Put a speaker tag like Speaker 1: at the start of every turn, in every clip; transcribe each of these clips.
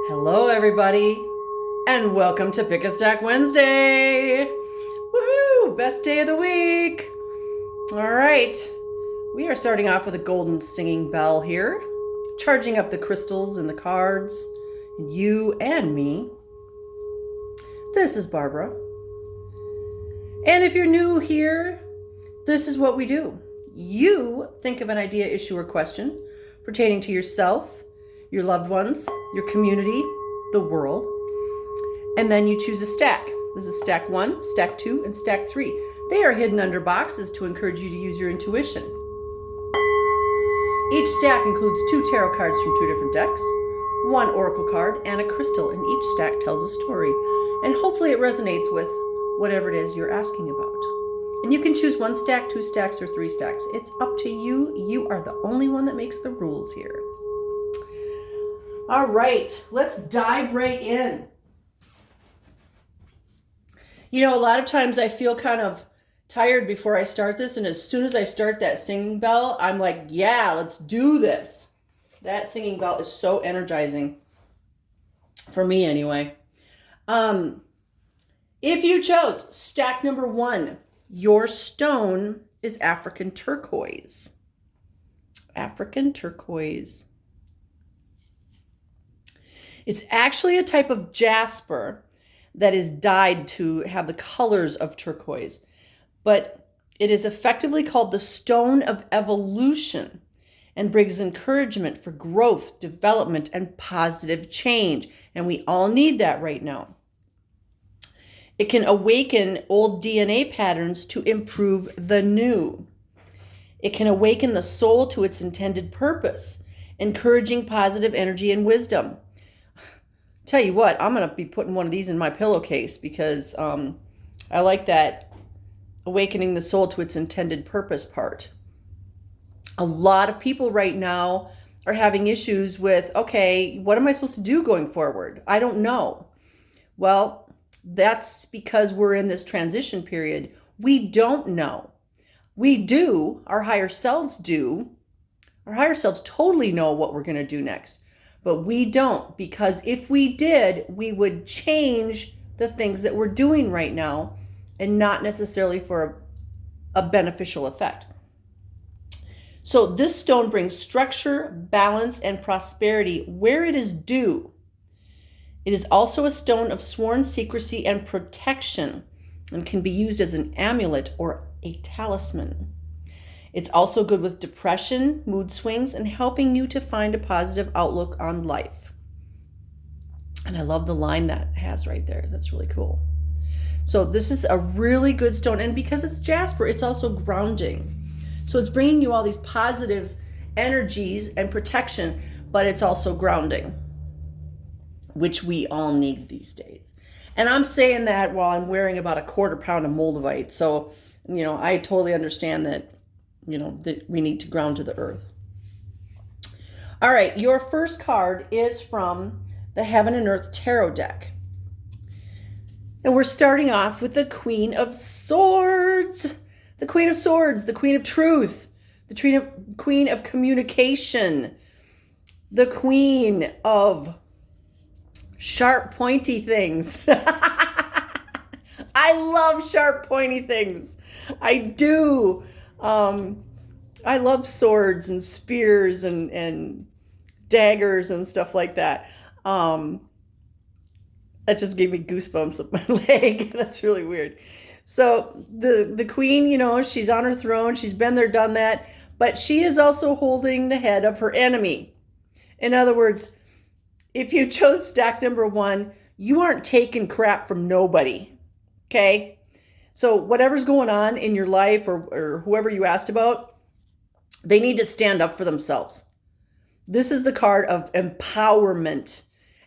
Speaker 1: Hello, everybody, and welcome to Pick a Stack Wednesday. Woohoo! Best day of the week. All right, we are starting off with a golden singing bell here, charging up the crystals and the cards, you and me. This is Barbara. And if you're new here, this is what we do. You think of an idea, issue, or question pertaining to yourself, your loved ones, your community, the world, and then you choose a stack. This is stack 1, stack 2, and stack 3. They are hidden under boxes to encourage you to use your intuition. Each stack includes 2 tarot cards from 2 different decks, 1 oracle card, and a crystal, and each stack tells a story, and hopefully it resonates with whatever it is you're asking about. And you can choose 1 stack, 2 stacks, or 3 stacks. It's up to you. You are the only one that makes the rules here. All right, let's dive right in. You know, a lot of times I feel kind of tired before I start this, and as soon as I start that singing bell, I'm like, yeah, let's do this. That singing bell is so energizing, for me anyway. If you chose stack number 1, your stone is African turquoise. African turquoise. It's actually a type of jasper that is dyed to have the colors of turquoise, but it is effectively called the stone of evolution and brings encouragement for growth, development, and positive change. And we all need that right now. It can awaken old DNA patterns to improve the new. It can awaken the soul to its intended purpose, encouraging positive energy and wisdom. Tell you what, I'm going to be putting one of these in my pillowcase because I like that awakening the soul to its intended purpose part. A lot of people right now are having issues with, okay, what am I supposed to do going forward? I don't know. Well, that's because we're in this transition period. We don't know. We do, our higher selves do. Our higher selves totally know what we're going to do next. But we don't, because if we did, we would change the things that we're doing right now and not necessarily for a beneficial effect. So this stone brings structure, balance, and prosperity where it is due. It is also a stone of sworn secrecy and protection and can be used as an amulet or a talisman. It's also good with depression, mood swings, and helping you to find a positive outlook on life. And I love the line that has right there. That's really cool. So this is a really good stone. And because it's jasper, it's also grounding. So it's bringing you all these positive energies and protection, but it's also grounding, which we all need these days. And I'm saying that while I'm wearing about a 1/4 pound of moldavite. So, I totally understand that that we need to ground to the earth. All right, your first card is from the Heaven and Earth Tarot deck. And we're starting off with the Queen of Swords. The Queen of Swords, the Queen of Truth, the Queen of Communication, the Queen of sharp, pointy things. I love sharp, pointy things. I do. I love swords and spears and daggers and stuff like that. That just gave me goosebumps up my leg. That's really weird. So the queen, she's on her throne. She's been there, done that. But she is also holding the head of her enemy. In other words, if you chose stack number 1, you aren't taking crap from nobody. Okay? So whatever's going on in your life or whoever you asked about, they need to stand up for themselves. This is the card of empowerment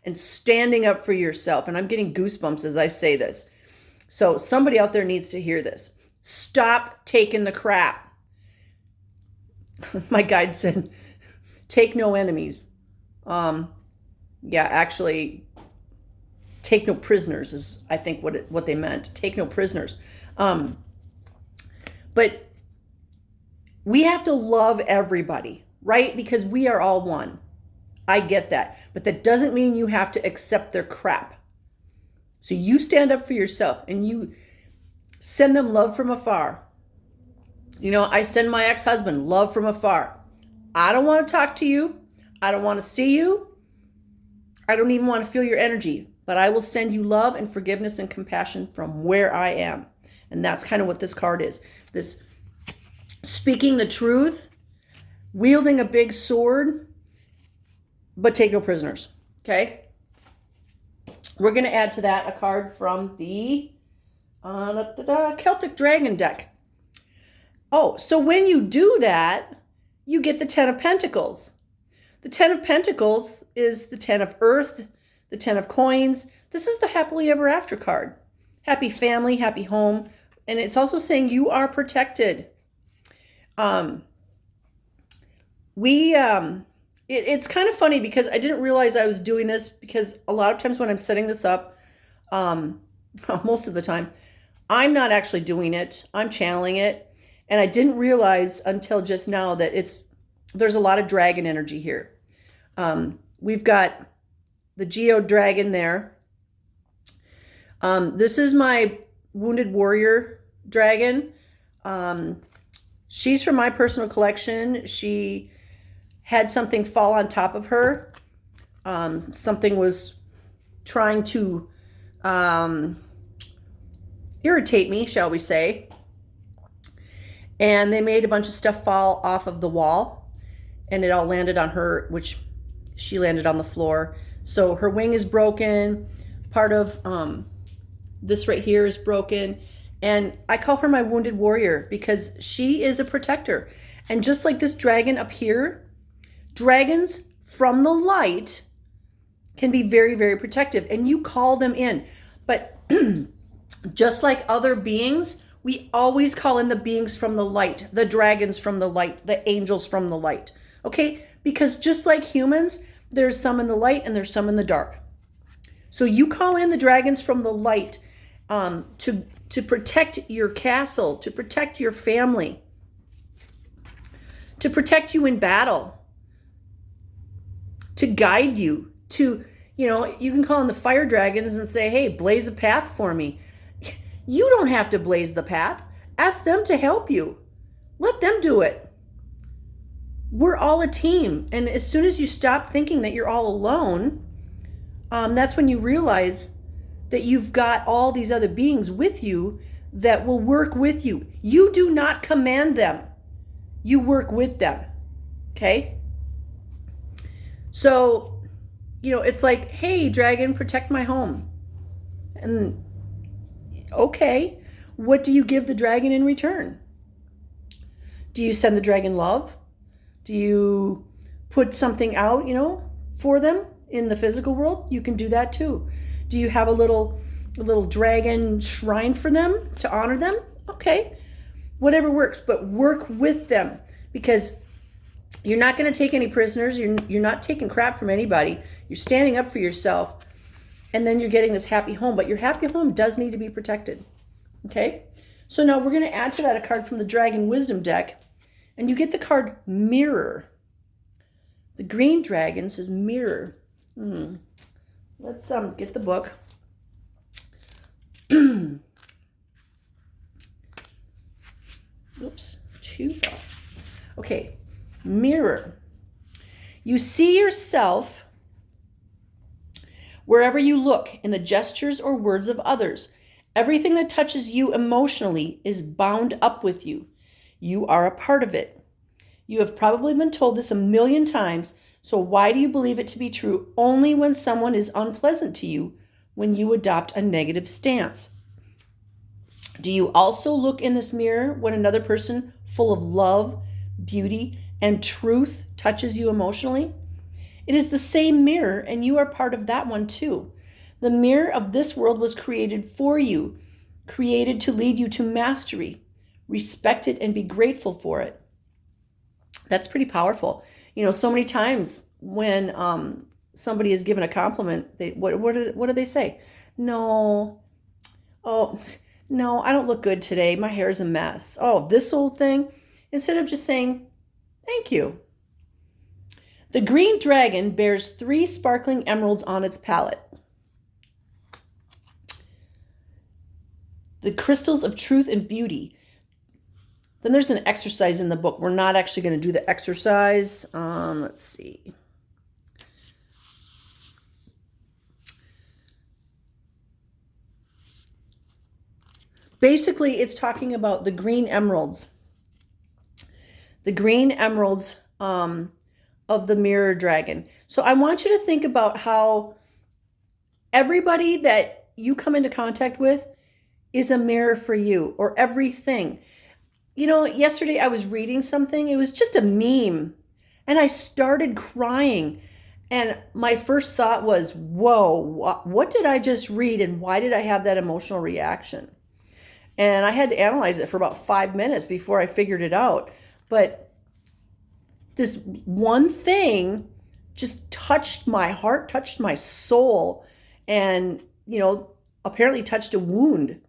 Speaker 1: and standing up for yourself. And I'm getting goosebumps as I say this. So somebody out there needs to hear this. Stop taking the crap. My guide said, take no enemies. Actually, take no prisoners is, I think, what they meant. Take no prisoners. But we have to love everybody, right? Because we are all one. I get that. But that doesn't mean you have to accept their crap. So you stand up for yourself and you send them love from afar. I send my ex-husband love from afar. I don't want to talk to you. I don't want to see you. I don't even want to feel your energy. But I will send you love and forgiveness and compassion from where I am. And that's kind of what this card is. This speaking the truth, wielding a big sword, but take no prisoners. Okay? We're going to add to that a card from the Celtic Dragon deck. Oh, so when you do that, you get the Ten of Pentacles. The Ten of Pentacles is the Ten of Earth, the Ten of Coins. This is the Happily Ever After card. Happy family, happy home. And it's also saying you are protected. It's kind of funny because I didn't realize I was doing this, because a lot of times when I'm setting this up, most of the time, I'm not actually doing it. I'm channeling it. And I didn't realize until just now that there's a lot of dragon energy here. We've got the Geo Dragon there. This is my Wounded Warrior Dragon. She's from my personal collection. She had something fall on top of her. Something was trying to irritate me, shall we say. And they made a bunch of stuff fall off of the wall, and it all landed on her, which she landed on the floor. So her wing is broken. Part of this right here is broken. And I call her my Wounded Warrior because she is a protector. And just like this dragon up here, dragons from the light can be very, very protective, and you call them in. But just like other beings, we always call in the beings from the light, the dragons from the light, the angels from the light. Okay? Because just like humans, there's some in the light and there's some in the dark. So you call in the dragons from the light to protect your castle, to protect your family, to protect you in battle, to guide you, you can call in the fire dragons and say, hey, blaze a path for me. You don't have to blaze the path. Ask them to help you. Let them do it. We're all a team. And as soon as you stop thinking that you're all alone, that's when you realize that you've got all these other beings with you that will work with you. You do not command them. You work with them. Okay? So, it's like, hey, dragon, protect my home. And okay, what do you give the dragon in return? Do you send the dragon love? Do you put something out, for them in the physical world? You can do that too. Do you have a little dragon shrine for them to honor them? Okay, whatever works, but work with them, because you're not going to take any prisoners. You're not taking crap from anybody. You're standing up for yourself. And then you're getting this happy home. But your happy home does need to be protected. Okay? So now we're going to add to that a card from the Dragon Wisdom deck. And you get the card Mirror. The green dragon says Mirror. Let's get the book. Oops. Too far. Okay. Mirror. You see yourself wherever you look, in the gestures or words of others. Everything that touches you emotionally is bound up with you. You are a part of it. You have probably been told this a million times, so why do you believe it to be true only when someone is unpleasant to you, when you adopt a negative stance? Do you also look in this mirror when another person full of love, beauty, and truth touches you emotionally? It is the same mirror, and you are part of that one too. The mirror of this world was created for you, created to lead you to mastery. Respect it and be grateful for it. That's pretty powerful. So many times when somebody is given a compliment, what do they say? No, I don't look good today. My hair is a mess. Oh, this old thing. Instead of just saying, thank you. The green dragon bears 3 sparkling emeralds on its palate. The crystals of truth and beauty. Then there's an exercise in the book. We're not actually going to do the exercise. Let's see. Basically, it's talking about the green emeralds. The green emeralds of the mirror dragon. So I want you to think about how everybody that you come into contact with is a mirror for you, or everything. You know, yesterday I was reading something. It was just a meme. And I started crying. And my first thought was, whoa, what did I just read? And why did I have that emotional reaction? And I had to analyze it for about 5 minutes before I figured it out. But this one thing just touched my heart, touched my soul, and, you know, apparently touched a wound.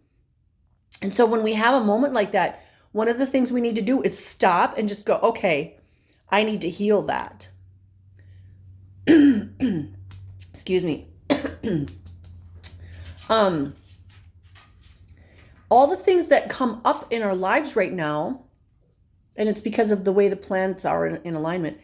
Speaker 1: And so when we have a moment like that, one of the things we need to do is stop and just go, okay, I need to heal that. Excuse me. All the things that come up in our lives right now, and it's because of the way the planets are in alignment,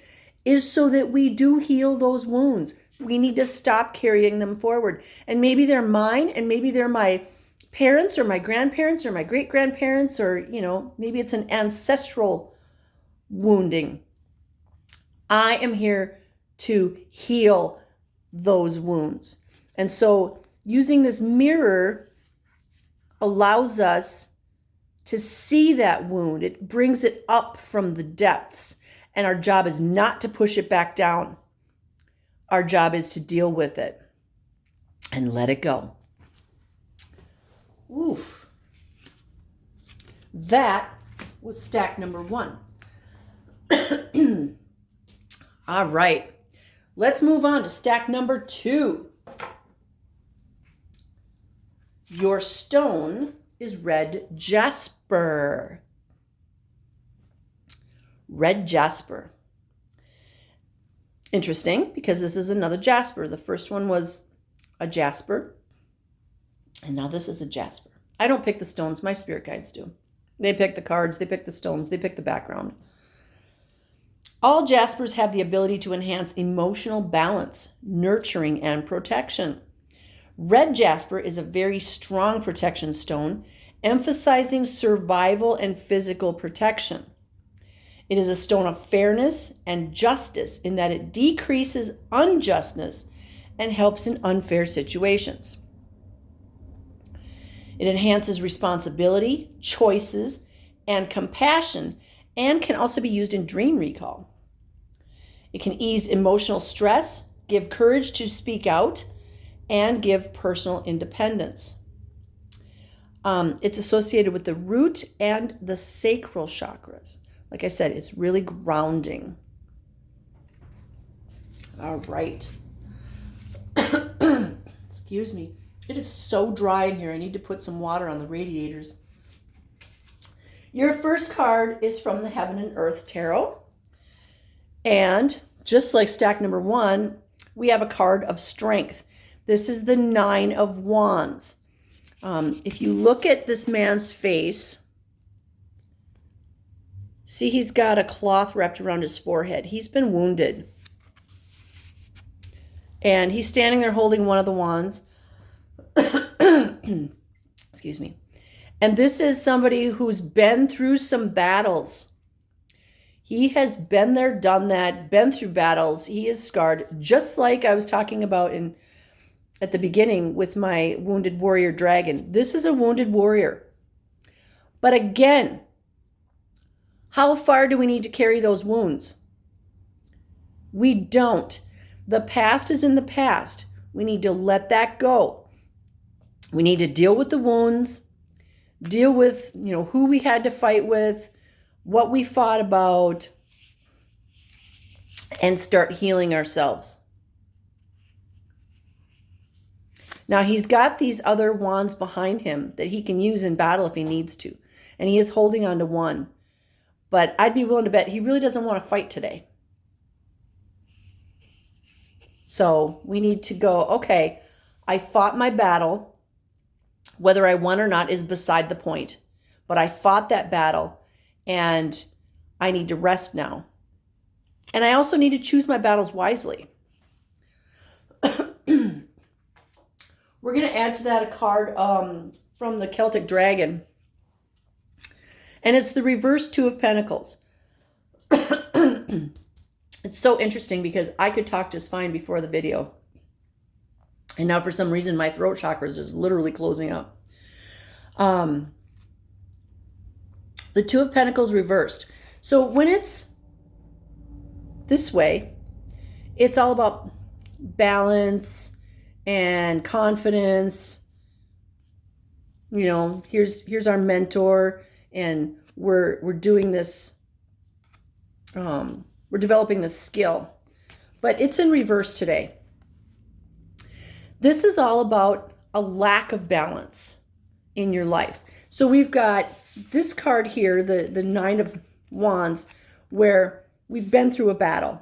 Speaker 1: is so that we do heal those wounds. We need to stop carrying them forward. And maybe they're mine, and maybe they're my parents or my grandparents or my great-grandparents, or, you know, maybe it's an ancestral wounding. I am here to heal those wounds. And so using this mirror allows us to see that wound. It brings it up from the depths. And our job is not to push it back down. Our job is to deal with it and let it go. Oof. That was stack number 1. All right. Let's move on to stack number 2. Your stone is red jasper. Red jasper. Interesting, because this is another jasper. The first one was a jasper, and now this is a jasper. I don't pick the stones. My spirit guides do. They pick the cards. They pick the stones. They pick the background. All jaspers have the ability to enhance emotional balance, nurturing, and protection. Red jasper is a very strong protection stone, emphasizing survival and physical protection. It is a stone of fairness and justice in that it decreases unjustness and helps in unfair situations. It enhances responsibility, choices, and compassion, and can also be used in dream recall. It can ease emotional stress, give courage to speak out, and give personal independence. It's associated with the root and the sacral chakras. Like I said, it's really grounding. All right. Excuse me. It is so dry in here. I need to put some water on the radiators. Your first card is from the Heaven and Earth Tarot. And just like stack number 1, we have a card of strength. This is the 9 of Wands. If you look at this man's face, see, he's got a cloth wrapped around his forehead. He's been wounded. And he's standing there holding one of the wands. Excuse me. And this is somebody who's been through some battles. He has been there, done that, been through battles. He is scarred, just like I was talking about at the beginning with my wounded warrior dragon. This is a wounded warrior. But again, how far do we need to carry those wounds? We don't. The past is in the past. We need to let that go. We need to deal with the wounds, deal with, who we had to fight with, what we fought about, and start healing ourselves. Now, he's got these other wands behind him that he can use in battle if he needs to. And he is holding on to one. But I'd be willing to bet he really doesn't want to fight today. So we need to go, okay, I fought my battle. Whether I won or not is beside the point. But I fought that battle and I need to rest now. And I also need to choose my battles wisely. We're going to add to that a card from the Celtic Dragon. And it's the reverse Two of Pentacles. It's so interesting because I could talk just fine before the video. And now for some reason, my throat chakra is just literally closing up. The Two of Pentacles reversed. So when it's this way, it's all about balance and confidence. You know, here's our mentor, and we're doing this. We're developing this skill, but it's in reverse today. This is all about a lack of balance in your life. So we've got this card here, the Nine of Wands, where we've been through a battle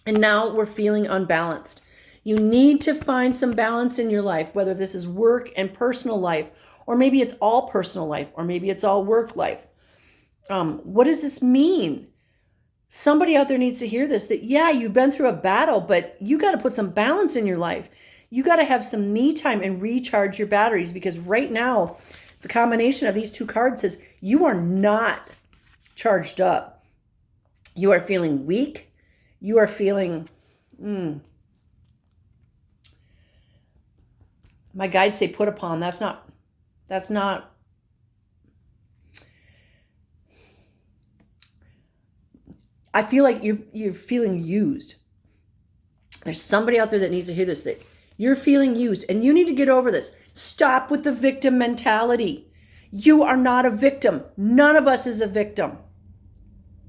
Speaker 1: and now we're feeling unbalanced. You need to find some balance in your life, whether this is work and personal life, or maybe it's all personal life, or maybe it's all work life. What does this mean? Somebody out there needs to hear this, that yeah, you've been through a battle, but you got to put some balance in your life. You got to have some me time and recharge your batteries, because right now, the combination of these two cards says you are not charged up. You are feeling weak. You are feeling, my guides say put upon. That's not, I feel like you're feeling used. There's somebody out there that needs to hear this, that you're feeling used and you need to get over this. Stop with the victim mentality. You are not a victim. None of us is a victim.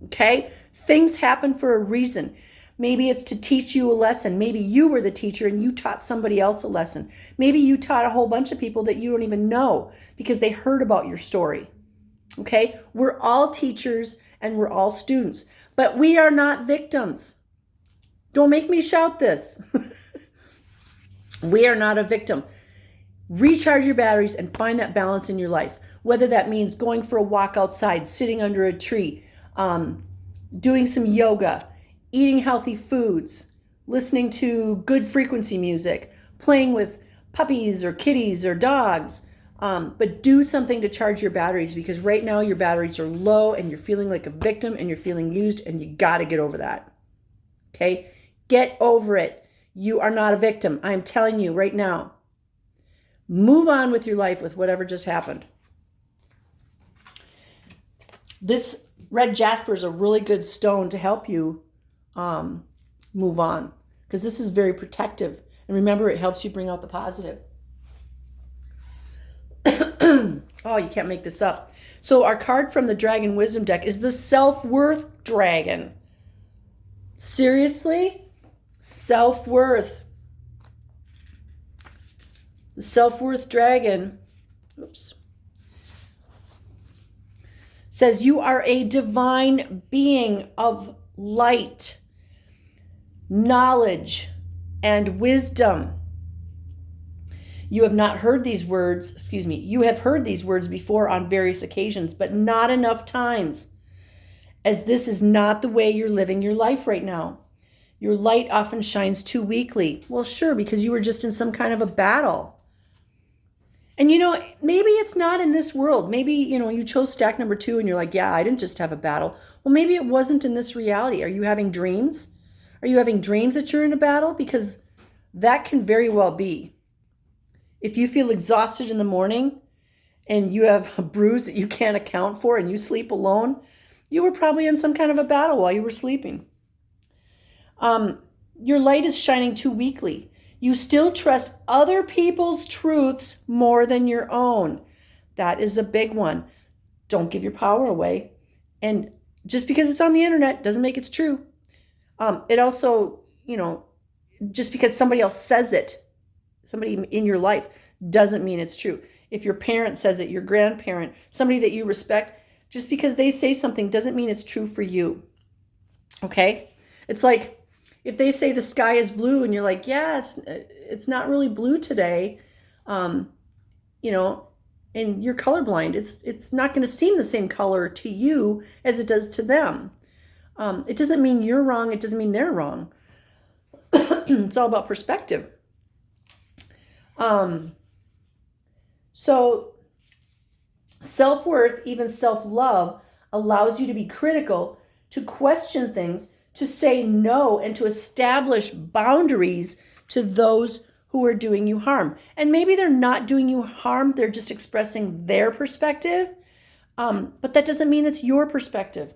Speaker 1: Okay? Things happen for a reason. Maybe it's to teach you a lesson. Maybe you were the teacher and you taught somebody else a lesson. Maybe you taught a whole bunch of people that you don't even know because they heard about your story. Okay? We're all teachers and we're all students, but we are not victims. Don't make me shout this. We are not a victim. Recharge your batteries and find that balance in your life. Whether that means going for a walk outside, sitting under a tree, doing some yoga, eating healthy foods, listening to good frequency music, playing with puppies or kitties or dogs. But do something to charge your batteries, because right now your batteries are low and you're feeling like a victim and you're feeling used, and you got to get over that. Okay? Get over it. You are not a victim. I am telling you right now. Move on with your life with whatever just happened. This red jasper is a really good stone to help you move on, because this is very protective. And remember, it helps you bring out the positive. Oh, you can't make this up. So our card from the Dragon Wisdom deck is the Self-Worth Dragon. Seriously? Self-worth. The Self-Worth Dragon, says you are a divine being of light, knowledge, and wisdom. You have not heard these words, you have heard these words before on various occasions, but not enough times, as this is not the way you're living your life right now. Your light often shines too weakly. Well, sure, because you were just in some kind of a battle. And maybe it's not in this world. Maybe, you chose stack number 2 and you're like, yeah, I didn't just have a battle. Well, maybe it wasn't in this reality. Are you having dreams? Are you having dreams that you're in a battle? Because that can very well be. If you feel exhausted in the morning and you have a bruise that you can't account for and you sleep alone, you were probably in some kind of a battle while you were sleeping. Your light is shining too weakly. You still trust other people's truths more than your own. That is a big one. Don't give your power away. And just because it's on the internet doesn't make it's true. It also, just because somebody else says it, somebody in your life, doesn't mean it's true. If your parent says it, your grandparent, somebody that you respect, just because they say something doesn't mean it's true for you. Okay? It's like If they say the sky is blue and you're like, yeah, it's not really blue today, you know, and you're colorblind, it's not going to seem the same color to you as it does to them. It doesn't mean you're wrong. It doesn't mean they're wrong. It's all about perspective. So self-worth, even self-love, allows you to be critical, to question things, to say no, and to establish boundaries to those who are doing you harm. And maybe they're not doing you harm, they're just expressing their perspective. But that doesn't mean it's your perspective.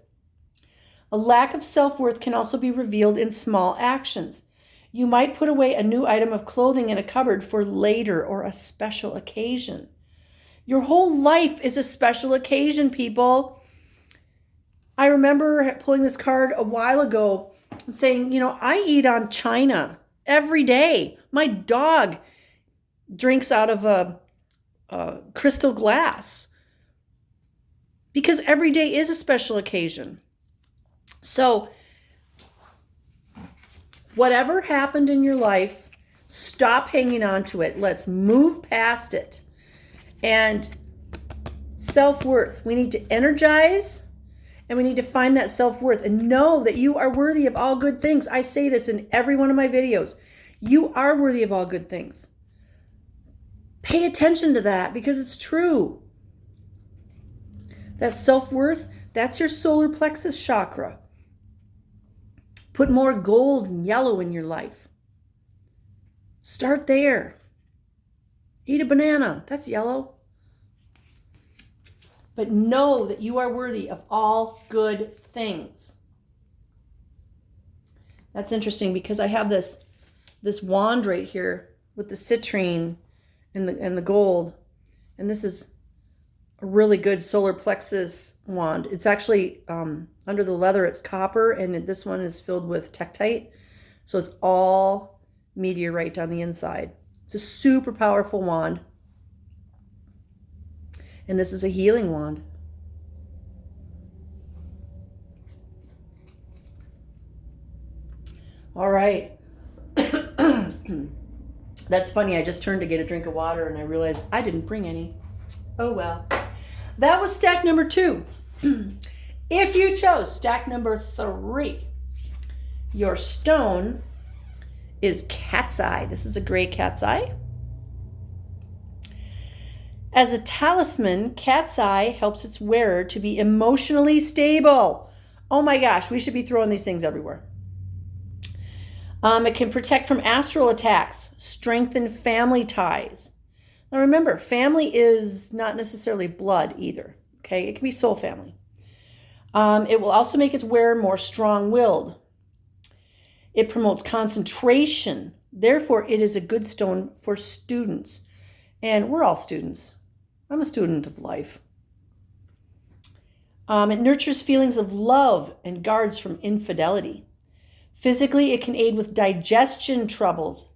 Speaker 1: A lack of self-worth can also be revealed in small actions. You might put away a new item of clothing in a cupboard for later or a special occasion. Your whole life is a special occasion, people. I remember pulling this card a while ago and saying, you know, I eat on china every day. My dog drinks out of a crystal glass because every day is a special occasion. So whatever happened in your life, stop hanging on to it. Let's move past it. And self-worth. We need to energize and we need to find that self-worth and know that you are worthy of all good things. I say this in every one of my videos. You are worthy of all good things. Pay attention to that because it's true. That self-worth, that's your solar plexus chakra. Put more gold and yellow in your life. Start there. Eat a banana. That's yellow. But know that you are worthy of all good things. That's interesting because I have this wand right here with the citrine and the gold. And this is a really good solar plexus wand. It's actually under the leather, it's copper, and this one is filled with tektite. So it's all meteorite on the inside. It's a super powerful wand. And this is a healing wand. All right. That's funny. I just turned to get a drink of water and I realized I didn't bring any. Oh, well. That was stack number 2. If you chose stack number 3, your stone is cat's eye. This is a gray cat's eye. As a talisman, cat's eye helps its wearer to be emotionally stable. Oh my gosh, we should be throwing these things everywhere. It can protect from astral attacks, strengthen family ties. Now remember, family is not necessarily blood either, okay? It can be soul family. It will also make its wearer more strong-willed. It promotes concentration. Therefore, it is a good stone for students. And we're all students. I'm a student of life. It nurtures feelings of love and guards from infidelity. Physically, it can aid with digestion troubles,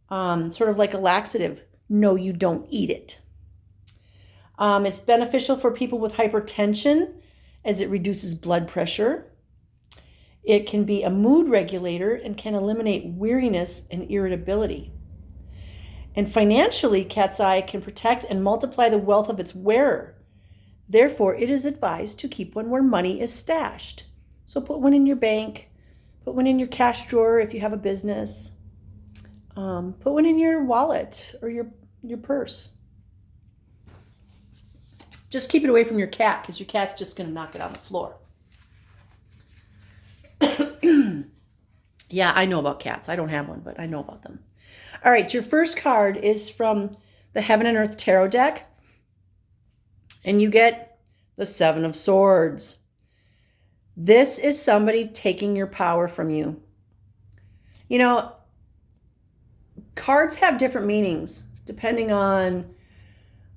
Speaker 1: sort of like a laxative. No, you don't eat it. It's beneficial for people with hypertension as it reduces blood pressure. It can be a mood regulator and can eliminate weariness and irritability. And financially, cat's eye can protect and multiply the wealth of its wearer. Therefore, it is advised to keep one where money is stashed. So put one in your bank, put one in your cash drawer if you have a business, put one in your wallet or your purse. Just keep it away from your cat because your cat's just going to knock it on the floor. Yeah, I know about cats. I don't have one, but I know about them. All right, your first card is from the Heaven and Earth Tarot deck. And you get the 7 of Swords. This is somebody taking your power from you. You know, cards have different meanings depending on,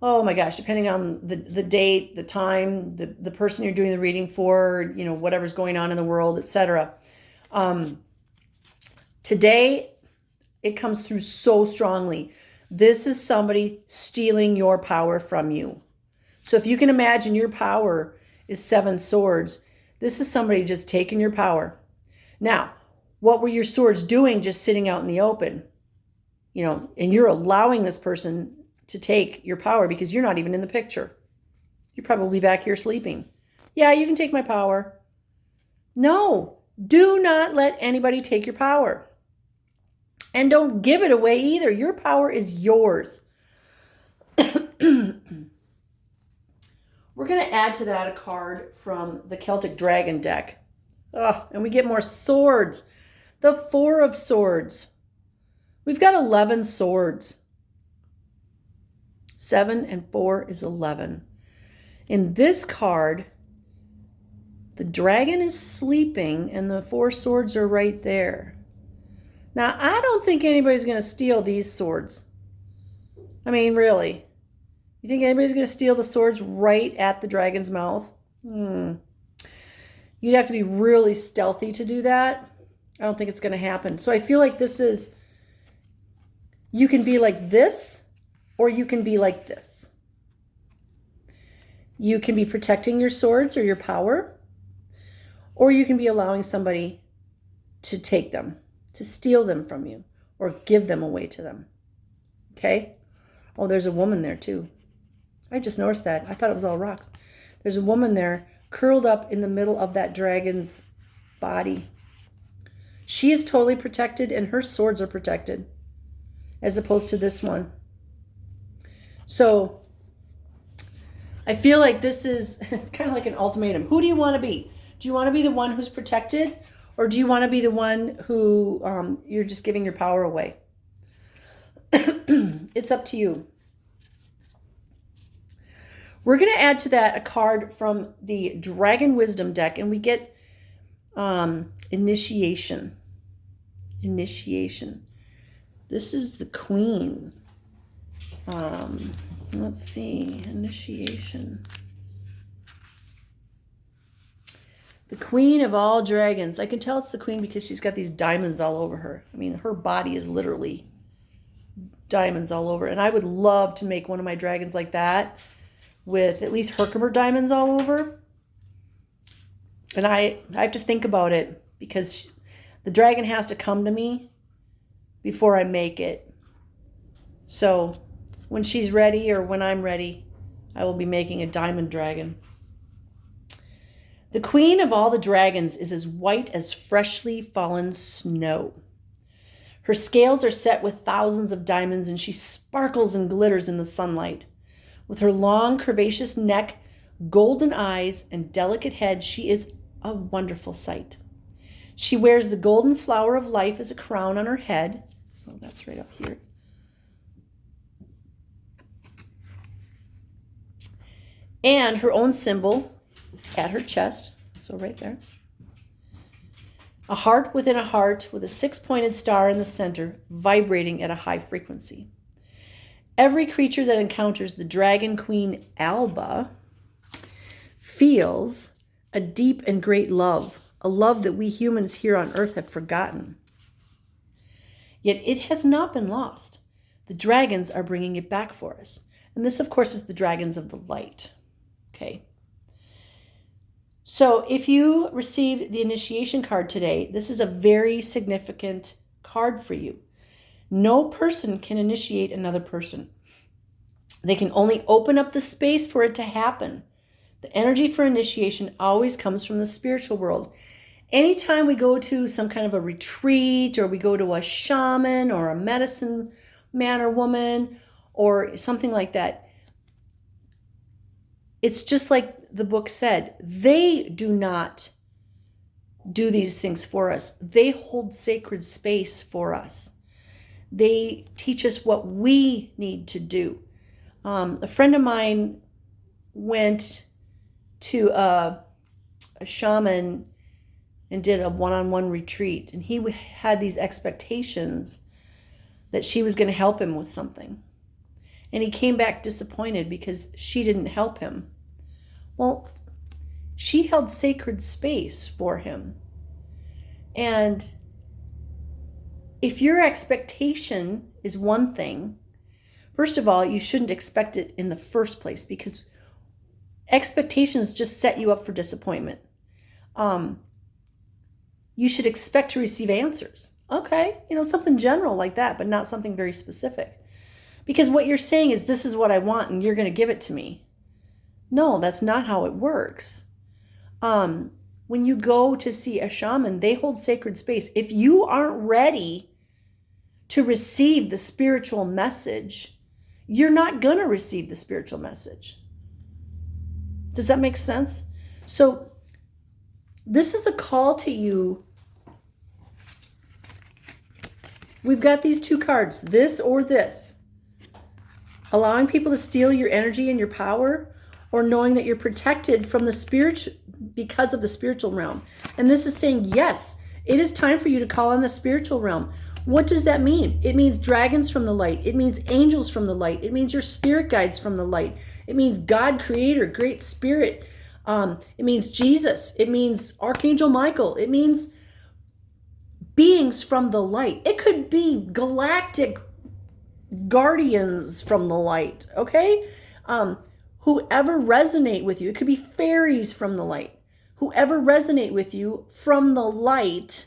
Speaker 1: oh my gosh, depending on the date, the time, the person you're doing the reading for, you know, whatever's going on in the world, etc. Today, it comes through so strongly. This is somebody stealing your power from you. So if you can imagine your power is 7 swords, this is somebody just taking your power. Now, What were your swords doing just sitting out in the open? And you're allowing this person to take your power because you're not even in the picture. You're probably back here sleeping. Yeah, you can take my power. No, do not let anybody take your power. And don't give it away either. Your power is yours. We're going to add to that a card from the Celtic Dragon deck. Oh, and we get more swords. The Four of Swords. We've got 11 swords. 7 and 4 is 11. In this card, the dragon is sleeping and the 4 swords are right there. Now, I don't think anybody's going to steal these swords. I mean, really. You think anybody's going to steal the swords right at the dragon's mouth? You'd have to be really stealthy to do that. I don't think it's going to happen. So I feel like this is, you can be like this, or you can be like this. You can be protecting your swords or your power, or you can be allowing somebody to take them, to steal them from you, or give them away to them. Okay? Oh, there's a woman there too. I just noticed that. I thought it was all rocks. There's a woman there curled up in the middle of that dragon's body. She is totally protected and her swords are protected, as opposed to this one. So I feel like this is, it's kind of like an ultimatum. Who do you want to be? Do you want to be the one who's protected, or do you want to be the one who you're just giving your power away? It's up to you. We're going to add to that a card from the Dragon Wisdom deck, and we get Initiation. Initiation. This is the Queen. Let's see. Initiation. The Queen of all dragons. I can tell it's the Queen because she's got these diamonds all over her. I mean, her body is literally diamonds all over. And I would love to make one of my dragons like that, with at least Herkimer diamonds all over. And I have to think about it, because the dragon has to come to me before I make it. So when she's ready, or when I'm ready, I will be making a diamond dragon. The Queen of all the dragons is as white as freshly fallen snow. Her scales are set with thousands of diamonds, and she sparkles and glitters in the sunlight. With her long, curvaceous neck, golden eyes, and delicate head, she is a wonderful sight. She wears the golden flower of life as a crown on her head. So that's right up here. And her own symbol at her chest. So right there. A heart within a heart with a 6-pointed star in the center, vibrating at a high frequency. Every creature that encounters the Dragon Queen Alba feels a deep and great love, a love that we humans here on Earth have forgotten. Yet it has not been lost. The dragons are bringing it back for us. And this, of course, is the dragons of the light. Okay. So if you received the initiation card today, this is a very significant card for you. No person can initiate another person. They can only open up the space for it to happen. The energy for initiation always comes from the spiritual world. Anytime we go to some kind of a retreat, or we go to a shaman or a medicine man or woman or something like that, it's just like the book said. They do not do these things for us. They hold sacred space for us. They teach us what we need to do. A friend of mine went to a shaman and did a one-on-one retreat, and he had these expectations that she was going to help him with something. And he came back disappointed because she didn't help him. Well, she held sacred space for him. And if your expectation is one thing, first of all, you shouldn't expect it in the first place, because expectations just set you up for disappointment. you should expect to receive answers. Okay, something general like that, but not something very specific. Because what you're saying is, this is what I want and you're going to give it to me. No, that's not how it works. When you go to see a shaman, they hold sacred space. If you aren't ready to receive the spiritual message, you're not going to receive the spiritual message. Does that make sense? So this is a call to you. We've got these two cards, this or this. Allowing people to steal your energy and your power, or knowing that you're protected from the spirit because of the spiritual realm. And this is saying, yes, it is time for you to call on the spiritual realm. What does that mean? It means dragons from the light. It means angels from the light. It means your spirit guides from the light. It means God, creator, great spirit. It means Jesus. It means Archangel Michael. It means beings from the light. It could be galactic guardians from the light, okay? Whoever resonate with you. It could be fairies from the light. Whoever resonate with you from the light,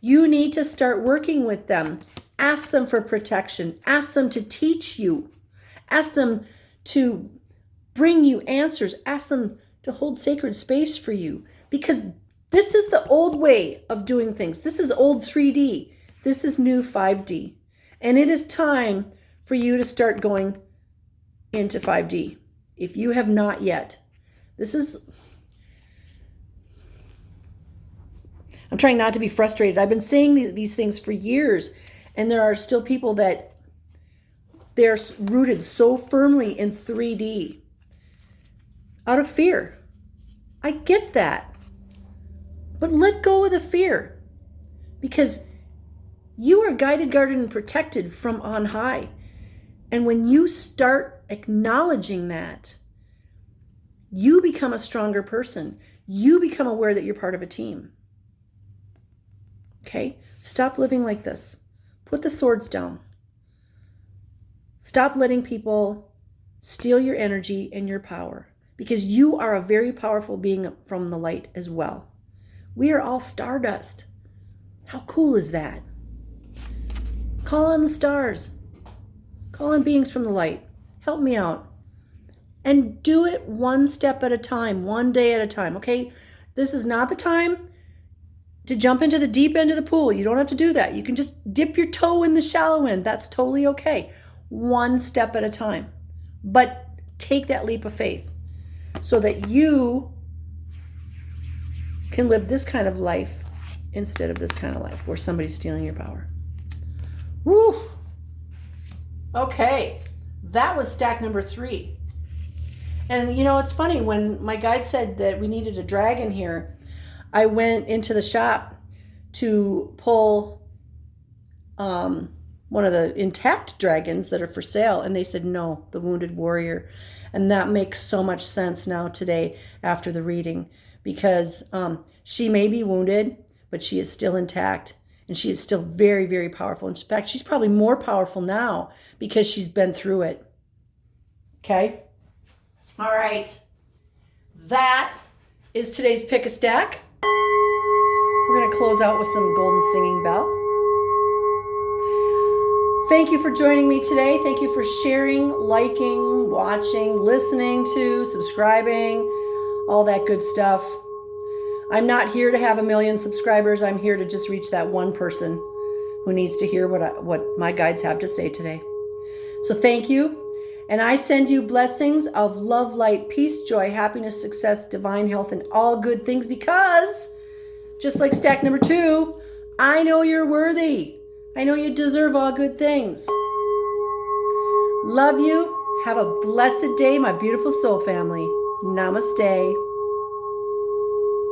Speaker 1: you need to start working with them. Ask them for protection. Ask them to teach you. Ask them to bring you answers. Ask them to hold sacred space for you. Because this is the old way of doing things. This is old 3D. This is new 5D. And it is time for you to start going into 5D. If you have not yet. I'm trying not to be frustrated. I've been saying these things for years, and there are still people that they're rooted so firmly in 3D out of fear. I get that. But let go of the fear, because you are guided, guarded, and protected from on high. And when you start acknowledging that, you become a stronger person. You become aware that you're part of a team. Okay? Stop living like this. Put the swords down. Stop letting people steal your energy and your power, because you are a very powerful being from the light as well. We are all stardust. How cool is that? Call on the stars. Call on beings from the light. Help me out. And do it one step at a time, one day at a time, okay? This is not the time to jump into the deep end of the pool. You don't have to do that. You can just dip your toe in the shallow end. That's totally okay. One step at a time. But take that leap of faith so that you can live this kind of life instead of this kind of life where somebody's stealing your power. Woo! Okay, that was stack number 3. And it's funny, when my guide said that we needed a dragon here, I went into the shop to pull one of the intact dragons that are for sale, and they said no, the wounded warrior. And that makes so much sense now today after the reading, because she may be wounded, but she is still intact, and she is still very, very powerful. In fact, she's probably more powerful now because she's been through it. Okay? All right. That is today's Pick a Stack. We're going to close out with some Golden Singing Bell. Thank you for joining me today. Thank you for sharing, liking, watching, listening to, subscribing, all that good stuff. I'm not here to have 1 million subscribers. I'm here to just reach that one person who needs to hear what my guides have to say today. So thank you. And I send you blessings of love, light, peace, joy, happiness, success, divine health, and all good things, because just like stack number 2, I know you're worthy. I know you deserve all good things. Love you. Have a blessed day, my beautiful soul family. Namaste.